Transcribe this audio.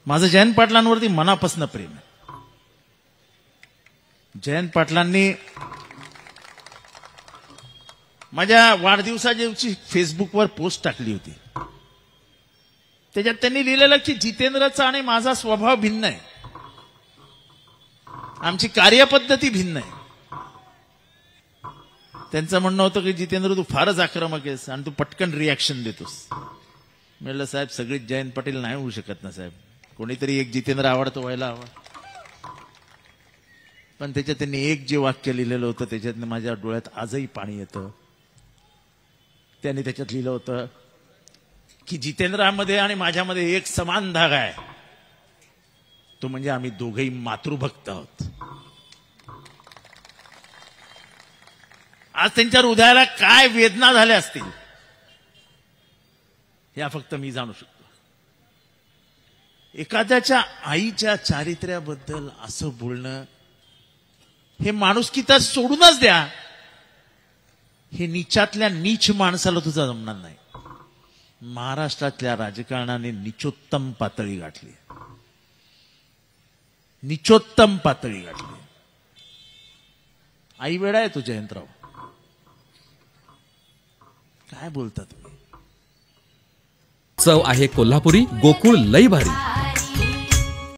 माझं जयंत पाटलांवरती मनापासून प्रेम आहे. जयंत पाटलांनी माझ्या वाढदिवसाची फेसबुकवर पोस्ट टाकली होती. त्याच्यात त्यांनी लिहिलेलं की जितेंद्रचा आणि माझा स्वभाव भिन्न आहे, आमची कार्यपद्धती भिन्न आहे. त्यांचं म्हणणं होतं की जितेंद्र तू फारच आक्रमक आहेस आणि तू पटकन रिॲक्शन देतोस. म्हणलं साहेब सगळीच जयंत पाटील नाही होऊ शकत ना साहेब, कोणीतरी एक जितेंद्र आवडतो व्हायला हवा. पण त्याच्यात त्यांनी एक जे वाक्य लिहिलेलं होतं त्याच्यात माझ्या डोळ्यात आजही पाणी येतं. त्यांनी त्याच्यात लिहिलं होतं की जितेंद्रामध्ये आणि माझ्यामध्ये एक समान धागा आहे, तो म्हणजे आम्ही दोघेही मातृभक्त आहोत. आज त्यांच्या हृदयाला काय वेदना झाल्या असतील या फक्त मी जाणू शकतो. एखाद्याच्या आईच्या चारित्र्याबद्दल असं बोलणं हे माणुसकी तर सोडूनच द्या, हे नीचातल्या नीच माणसाला तुझा जमणार नाही. महाराष्ट्रातल्या राजकारणाने निचोत्तम पातळी गाठली, निचोत्तम पातळी गाठली. आई वेळा आहे तो जयंतराव, काय बोलता तुम्ही? चव आहे कोल्हापुरी, गोकुळ लई भारी.